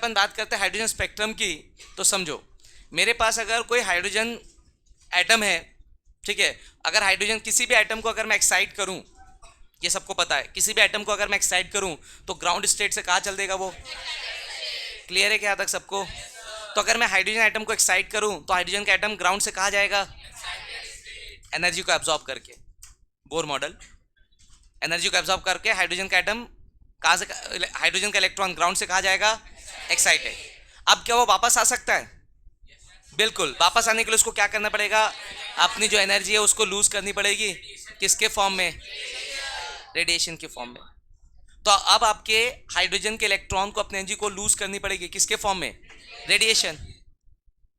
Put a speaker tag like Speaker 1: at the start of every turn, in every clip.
Speaker 1: अपन बात करते हैं हाइड्रोजन स्पेक्ट्रम की, तो समझो मेरे पास अगर कोई हाइड्रोजन एटम है, ठीक है, अगर हाइड्रोजन किसी भी एटम को अगर मैं एक्साइट करूं, ये सबको पता है, किसी भी एटम को अगर मैं एक्साइट करूं तो ग्राउंड स्टेट से कहाँ चल देगा वो, क्लियर है क्या तक सबको? तो अगर मैं हाइड्रोजन एटम को एक्साइट करूं तो हाइड्रोजन का एटम ग्राउंड से कहाँ जाएगा, एनर्जी को एब्जॉर्ब करके, बोर मॉडल, एनर्जी को एब्जॉर्ब करके हाइड्रोजन का एटम कहाँ से, हाइड्रोजन का इलेक्ट्रॉन ग्राउंड से कहाँ जाएगा, एक्साइटेड। अब क्या वो वापस आ सकता है? बिल्कुल, वापस आने के लिए उसको क्या करना पड़ेगा, अपनी जो एनर्जी है उसको लूज करनी पड़ेगी, किसके फॉर्म में, रेडिएशन के फॉर्म में। तो अब आपके हाइड्रोजन के इलेक्ट्रॉन को अपनी एनर्जी को लूज करनी पड़ेगी, किसके फॉर्म में, रेडिएशन।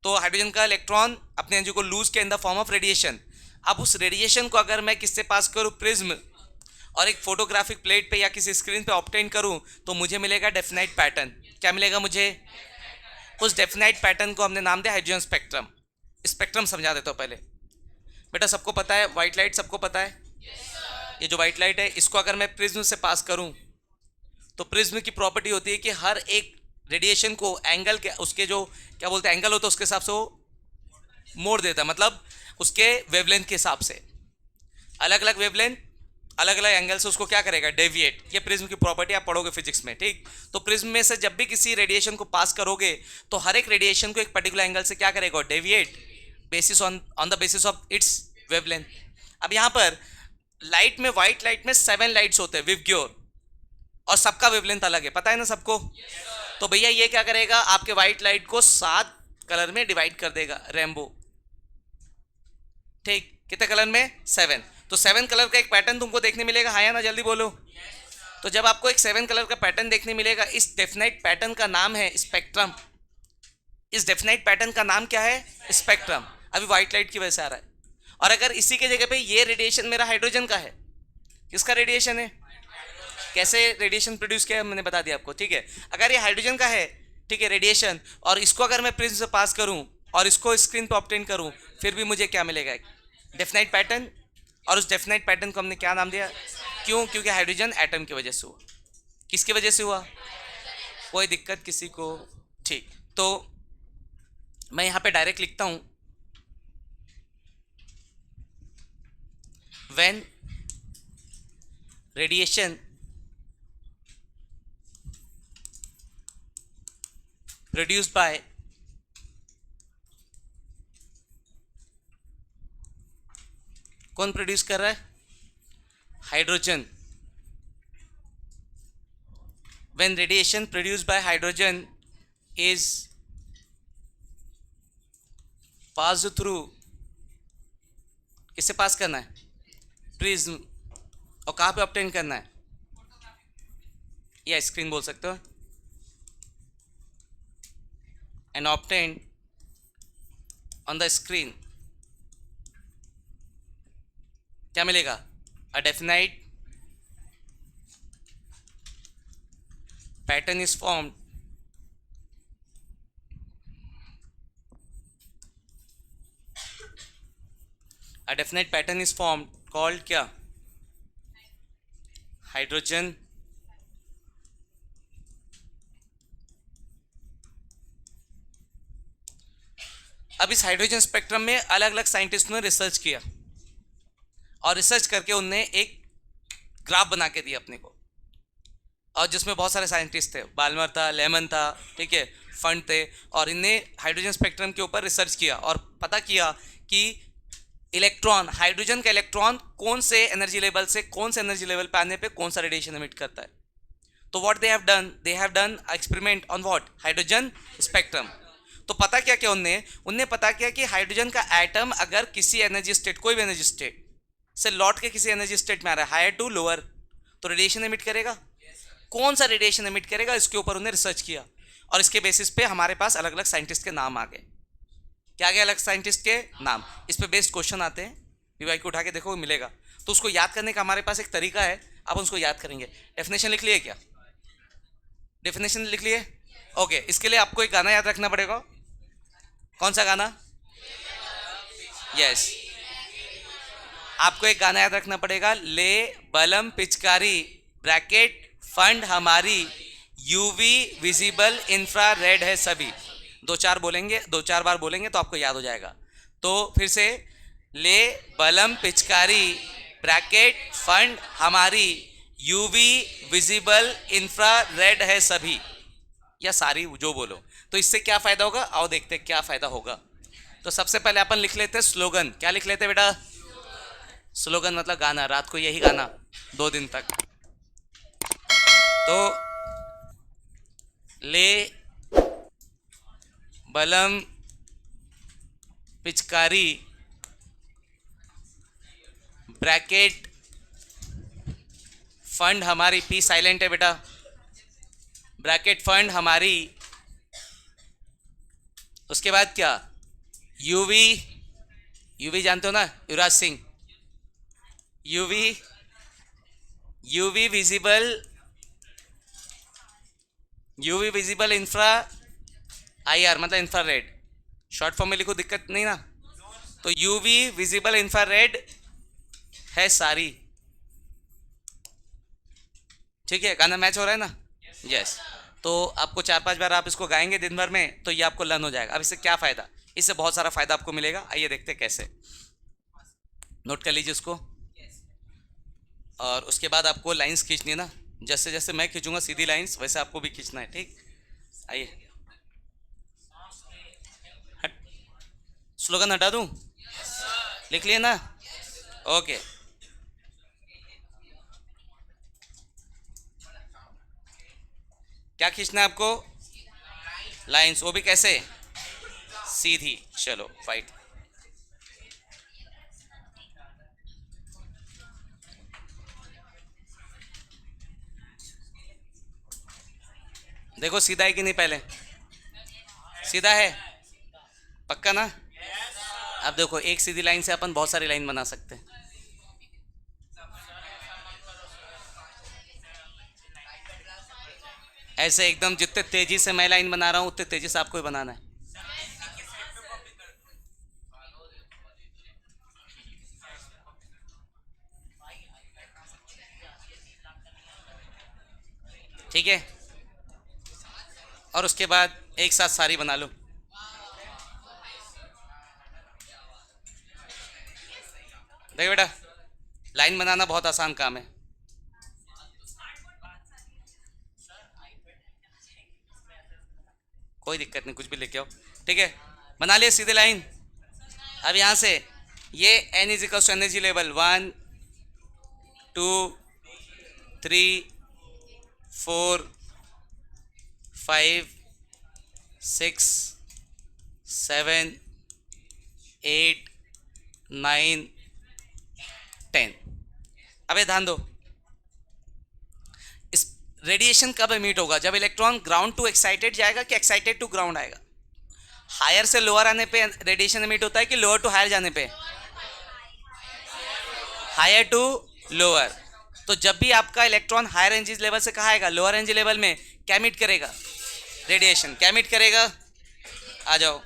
Speaker 1: तो हाइड्रोजन का इलेक्ट्रॉन अपनी एनर्जी को लूज किया in the form of radiation. अब उस रेडिएशन को अगर मैं किससे पास करूं, प्रिज्म, और एक फोटोग्राफिक प्लेट पे या किसी स्क्रीन पे ऑब्टेन करूं, तो मुझे मिलेगा डेफिनाइट पैटर्न। क्या मिलेगा मुझे? उस डेफिनाइट पैटर्न को हमने नाम दिया हाइड्रोजन स्पेक्ट्रम। स्पेक्ट्रम समझा देता हूं पहले। बेटा सबको पता है व्हाइट लाइट, सबको पता है, ये जो व्हाइट लाइट है इसको अगर मैं प्रिज्म से पास करूं तो प्रिज्म की प्रॉपर्टी होती है कि हर एक रेडिएशन को एंगल के, उसके जो क्या बोलते हैं एंगल होता है उसके हिसाब से वो मोड़ देता है, मतलब उसके वेवलेंथ के हिसाब से, अलग अलग वेवलेंथ अलग अलग एंगल से उसको क्या करेगा, डेविएट। ये प्रिज्म की प्रॉपर्टी आप पढ़ोगे फिजिक्स में, ठीक। तो प्रिज्म में से जब भी किसी रेडिएशन को पास करोगे तो हर एक रेडिएशन को एक पर्टिकुलर एंगल से क्या करेगा, deviate, basis on the basis of its wavelength. अब यहाँ पर लाइट में, व्हाइट लाइट में 7 लाइट्स होते हैं विवग्योर, और सबका वेवलेंथ अलग है, पता है ना सबको। तो भैया ये क्या करेगा, आपके व्हाइट लाइट को 7 कलर में डिवाइड कर देगा, रेनबो, ठीक। कितने कलर में, 7। तो 7 कलर का एक पैटर्न तुमको देखने मिलेगा, हाँ या ना, जल्दी बोलो। तो जब आपको एक 7 कलर का पैटर्न देखने मिलेगा, इस डेफिनाइट पैटर्न का नाम है स्पेक्ट्रम। इस डेफिनाइट पैटर्न का नाम क्या है, स्पेक्ट्रम। अभी व्हाइट लाइट की वजह से आ रहा है। और अगर इसी के जगह पे ये रेडिएशन मेरा हाइड्रोजन का है, किसका रेडिएशन है, कैसे रेडिएशन प्रोड्यूस किया मैंने बता दिया आपको, ठीक है। अगर ये हाइड्रोजन का है, ठीक है, रेडिएशन, और इसको अगर मैं प्रिज्म से पास करूं और इसको स्क्रीन पे ऑब्टेन करूं, फिर भी मुझे क्या मिलेगा, डेफिनाइट पैटर्न। और उस डेफिनाइट पैटर्न को हमने क्या नाम दिया, क्यों, क्योंकि हाइड्रोजन एटम की वजह से हुआ। किसकी वजह से हुआ, कोई दिक्कत किसी को, ठीक। तो मैं यहां पे डायरेक्ट लिखता हूं, व्हेन रेडिएशन प्रोड्यूस्ड बाय कौन प्रोड्यूस कर रहा है, hydrogen. When radiation produced by hydrogen is pass through, किससे पास करना है, प्रिज्म, और कहाँ पे ऑब्टेन करना है, या स्क्रीन बोल सकते हो, and obtain on the screen, क्या मिलेगा, a definite pattern is formed a definite pattern is formed called क्या, हाइड्रोजन अब इस हाइड्रोजन स्पेक्ट्रम में अलग अलग साइंटिस्टों ने रिसर्च किया, और रिसर्च करके उनने एक ग्राफ बना के दिया अपने को, और जिसमें बहुत सारे साइंटिस्ट थे, बाल्मर था, लेमन था, ठीक है, फंड थे, और इनने हाइड्रोजन स्पेक्ट्रम के ऊपर रिसर्च किया और पता किया कि इलेक्ट्रॉन, हाइड्रोजन का इलेक्ट्रॉन कौन से एनर्जी लेवल से कौन से एनर्जी लेवल पे आने पे कौन सा रेडिएशन एमिट करता है। तो what they have done experiment on what, hydrogen spectrum. तो पता क्या क्या उनने पता किया कि हाइड्रोजन का एटम अगर किसी एनर्जी स्टेट, कोई भी एनर्जी स्टेट से लौट के किसी एनर्जी स्टेट में आ रहा है, हायर टू लोअर, तो रेडिएशन एमिट करेगा। कौन सा रेडिएशन एमिट करेगा, इसके ऊपर उन्हें रिसर्च किया, और इसके बेसिस पे हमारे पास अलग अलग साइंटिस्ट के नाम आ गए। क्या गया, अलग साइंटिस्ट के नाम। इस पे बेस्ड क्वेश्चन आते हैं, पीवाई को उठा के देखो मिलेगा। तो उसको याद करने का हमारे पास एक तरीका है, आप उसको याद करेंगे। डेफिनेशन लिख लिए क्या, डेफिनेशन लिख लिए, ओके। इसके लिए आपको एक गाना याद रखना पड़ेगा। कौन सा गाना, यस, आपको एक गाना याद रखना पड़ेगा, ले बलम पिचकारी ब्रैकेट फंड हमारी, यूवी विजिबल इंफ्रारेड है सभी। दो चार बोलेंगे, दो चार बार बोलेंगे तो आपको याद हो जाएगा। तो फिर से, ले बलम पिचकारी ब्रैकेट फंड हमारी, यूवी विजिबल इंफ्रारेड है सभी, या सारी जो बोलो। तो इससे क्या फायदा होगा, आओ देखते हैं क्या फायदा होगा। तो सबसे पहले अपन लिख लेते हैं स्लोगन। क्या लिख लेते हैं बेटा? स्लोगन मतलब गाना, रात को यही गाना 2 दिन तक। तो ले बलम पिचकारी ब्रैकेट फंड हमारी, पी साइलेंट है बेटा, ब्रैकेट फंड हमारी। उसके बाद क्या, यूवी, यूवी जानते हो ना, Yuvraj Singh, Yuvi, UV visible, UV visible infra IR मतलब इंफ्रारेड, शॉर्ट फॉर्म में लिखो, दिक्कत नहीं ना। तो यूवी विजिबल इंफ्रारेड है सारी। ठीक है, गाना मैच हो रहा है ना? यस। तो आपको 4-5 बार आप इसको गाएंगे दिन भर में, तो ये आपको लर्न हो जाएगा। अब इससे क्या फ़ायदा, इससे बहुत सारा फ़ायदा आपको मिलेगा। आइए देखते हैं कैसे। नोट कर लीजिए उसको। और उसके बाद आपको लाइंस खींचनी है ना, जैसे जैसे मैं खींचूंगा सीधी लाइंस, वैसे आपको भी खींचना है। ठीक, आइए। हट, स्लोगन हटा दूं? लिख लिए ना? ओके। क्या खींचना है आपको? लाइंस, वो भी कैसे? सीधी। चलो फाइट। देखो सीधा है कि नहीं, पहले सीधा है, पक्का ना? अब देखो, एक सीधी लाइन से अपन बहुत सारी लाइन बना सकते हैं। ऐसे एकदम जितने तेजी से मैं लाइन बना रहा हूं उतने तेजी से आपको ही बनाना है। ठीक है, और उसके बाद एक साथ सारी बना लो। देखो बेटा, लाइन बनाना बहुत आसान काम है। कोई दिक्कत नहीं, कुछ भी लेके आओ। ठीक है, बना लिया सीधे लाइन। अब यहां से ये n is equal to energy level 1 2 3 4 5 6 7 8 9 10। अबे ध्यान दो, इस रेडिएशन कब एमिट होगा? जब इलेक्ट्रॉन ग्राउंड टू एक्साइटेड जाएगा कि एक्साइटेड टू ग्राउंड आएगा? हायर से लोअर आने पे रेडिएशन एमिट होता है कि लोअर टू हायर जाने पे? Higher to lower. तो जब भी आपका इलेक्ट्रॉन हायर एनर्जी लेवल से कहा आएगा, लोअर एनर्जी लेवल में क्या एमिट करेगा? रेडिएशन। क्या एमिट करेगा? आ जाओ।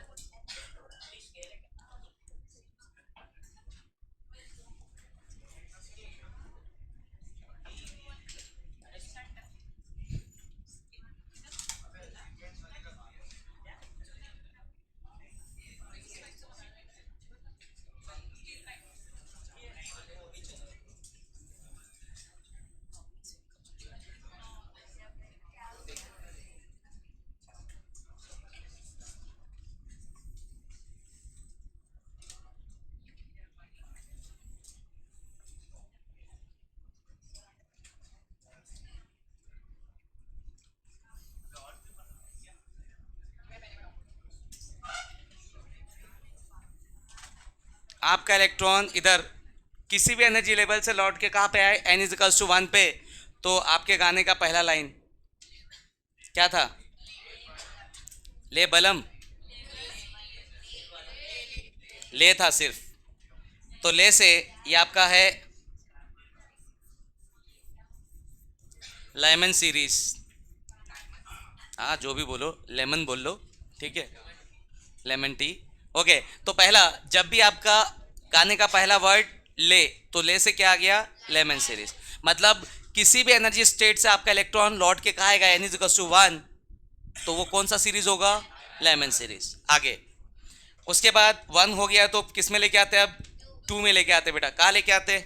Speaker 1: आपका इलेक्ट्रॉन इधर किसी भी एनर्जी लेवल से लौट के कहाँ पे आए? n इज इक्वल्स टू 1 पे। तो आपके गाने का पहला लाइन क्या था? ले बलम, ले था सिर्फ, तो ले से ये आपका है लेमन सीरीज। हाँ जो भी बोलो, लेमन बोल लो, ठीक है, लेमन टी। ओके, तो पहला, जब भी आपका गाने का पहला वर्ड ले, तो ले से क्या आ गया? Lyman series. मतलब किसी भी एनर्जी स्टेट से आपका इलेक्ट्रॉन लौट के कहा आएगा n=1, तो वो कौन सा सीरीज होगा? Lyman series. आगे उसके बाद 1 हो गया तो किस में लेके आते हैं? अब 2 में लेके आते बेटा। कहाँ लेके आते?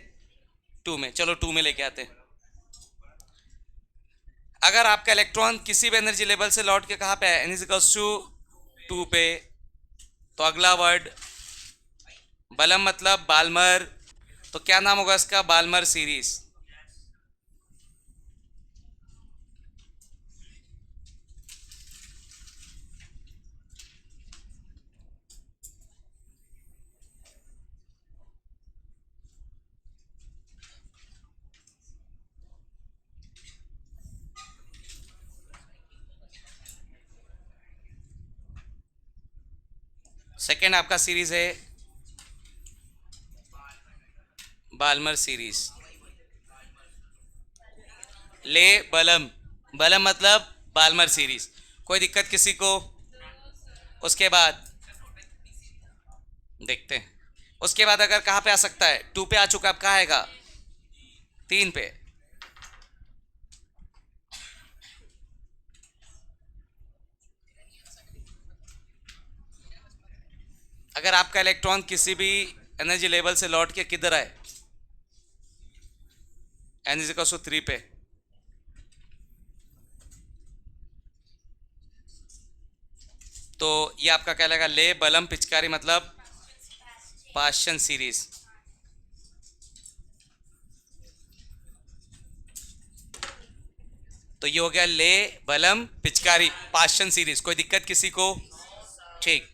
Speaker 1: 2 में। चलो 2 में लेके आते। अगर आपका इलेक्ट्रॉन किसी भी एनर्जी लेवल से लौट के कहाँ पे है? n=2 पे, तो अगला वर्ड बलम मतलब बाल्मर, तो क्या नाम होगा इसका? Balmer series. सेकेंड आपका सीरीज है बाल्मर सीरीज। ले बलम, बलम मतलब बाल्मर सीरीज। कोई दिक्कत किसी को? उसके बाद देखते हैं। उसके बाद अगर कहाँ पे आ सकता है? 2 पे आ चुका, अब कहाँ आएगा? 3 पे। अगर आपका इलेक्ट्रॉन किसी भी एनर्जी लेवल से लौट के किधर आए? n=3 पे, तो ये आपका क्या लगेगा? ले बलम पिचकारी मतलब पाशन सीरीज। तो ये हो गया ले बलम पिचकारी पाशन सीरीज। कोई दिक्कत किसी को? ठीक।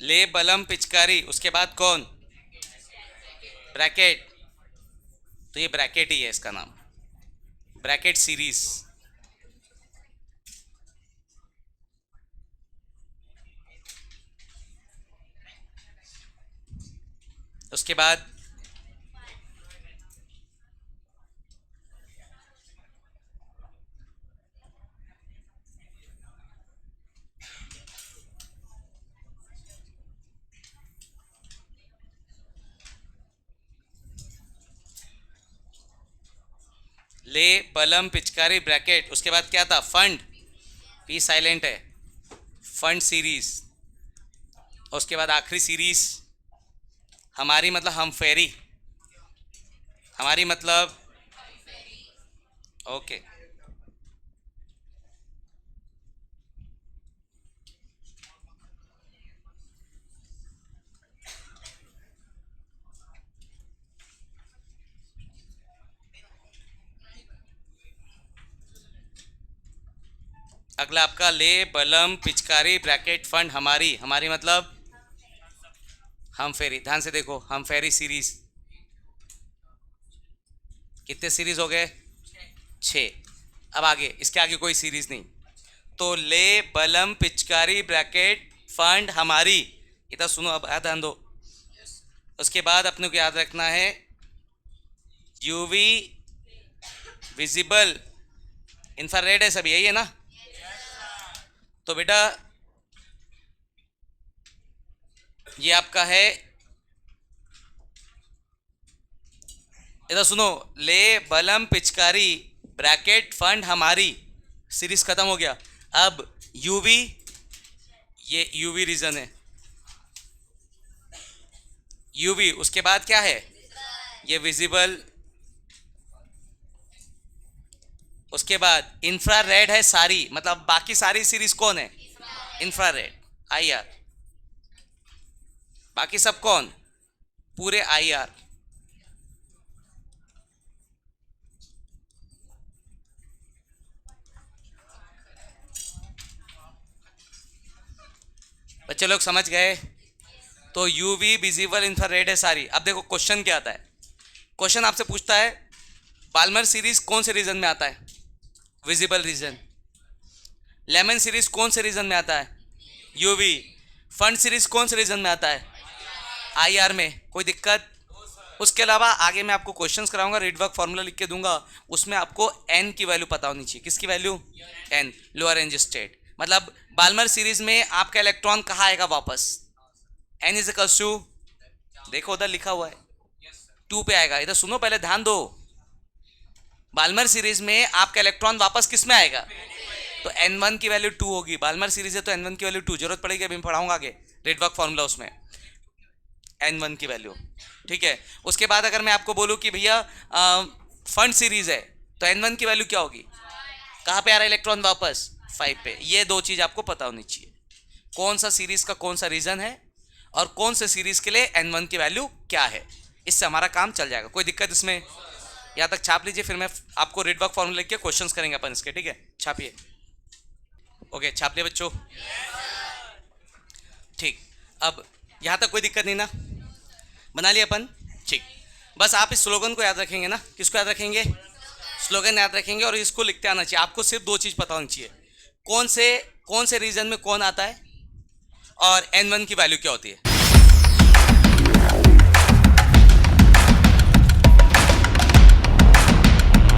Speaker 1: ले बलम पिचकारी, उसके बाद कौन? ब्रैकेट। तो ये ब्रैकेट ही है इसका नाम, ब्रैकेट सीरीज। उसके बाद ले बलम पिचकारी ब्रैकेट, उसके बाद क्या था? फंड, पी साइलेंट है, फंड सीरीज। उसके बाद आखिरी सीरीज हमारी मतलब हम फेरी, हमारी मतलब ओके। अगला आपका ले बलम पिचकारी ब्रैकेट फंड हमारी, हमारी मतलब हम फेरी। ध्यान से देखो, हम फेरी सीरीज कितने सीरीज हो गए? 6। अब आगे, इसके आगे कोई सीरीज नहीं। तो ले बलम पिचकारी ब्रैकेट फंड हमारी, इतना सुनो, अब ध्यान दो। उसके बाद अपने को याद रखना है यूवी, विजिबल, इंफ्रारेड है, सब यही है ना? तो बेटा ये आपका है, इधर सुनो, ले बलम पिचकारी ब्रैकेट फंड हमारी सीरीज खत्म हो गया। अब यूवी, ये यूवी रीजन है, यूवी। उसके बाद क्या है? ये विजिबल। उसके बाद इंफ्रारेड है सारी, मतलब बाकी सारी सीरीज कौन है? Infrared, I R. बाकी सब कौन, पूरे आई आर। बच्चे लोग समझ गए? तो यूवी, विजिबल, इंफ्रारेड है सारी। अब देखो क्वेश्चन क्या आता है। क्वेश्चन आपसे पूछता है बाल्मर सीरीज कौन से रीजन में आता है, विजिबल रीजन। लेमन सीरीज कौन से रीजन में आता है, यूवी। फंड सीरीज कौन से रीजन में आता है, आईआर में। कोई दिक्कत? उसके अलावा आगे मैं आपको क्वेश्चंस कराऊंगा, रीड वर्क फॉर्मूला लिख के दूंगा, उसमें आपको एन की वैल्यू पता होनी चाहिए। किसकी value, n, lower range state. मतलब बाल्मर सीरीज में आपका इलेक्ट्रॉन कहाँ आएगा वापस, एन इज इक्वल्स टू, देखो उधर लिखा हुआ है 2 पे आएगा। इधर सुनो पहले, ध्यान दो। बाल्मर सीरीज में आपका इलेक्ट्रॉन वापस किस में आएगा, तो n1 की वैल्यू 2 होगी। बाल्मर सीरीज है तो n1 की वैल्यू 2, जरूरत पड़ेगी अभी मैं पढ़ाऊंगा आगे रेड वर्क फॉर्मूला, उसमें n1 की वैल्यू, ठीक है। उसके बाद अगर मैं आपको बोलूं कि भैया फंड सीरीज है तो n1 की वैल्यू क्या होगी, कहाँ पे आ रहा है इलेक्ट्रॉन वापस, 5 पे। ये दो चीज आपको पता होनी चाहिए, कौन सा सीरीज का कौन सा रीजन है और कौन से सीरीज के लिए n1 की वैल्यू क्या है। इससे हमारा काम चल जाएगा। कोई दिक्कत इसमें? यहाँ तक छाप लीजिए, फिर मैं आपको रेड वर्क फॉर्मूला लिख के क्वेश्चंस करेंगे अपन इसके, ठीक है। छापिए। ओके, छाप लिया बच्चों, ठीक। अब यहाँ तक कोई दिक्कत नहीं ना, बना लिया अपन, ठीक। बस आप इस स्लोगन को याद रखेंगे ना। किसको याद रखेंगे, स्लोगन याद रखेंगे, और इसको लिखते आना चाहिए। आपको सिर्फ 2 चीज पता होनी चाहिए, कौन से रीजन में कौन आता है और n1 की वैल्यू क्या होती है।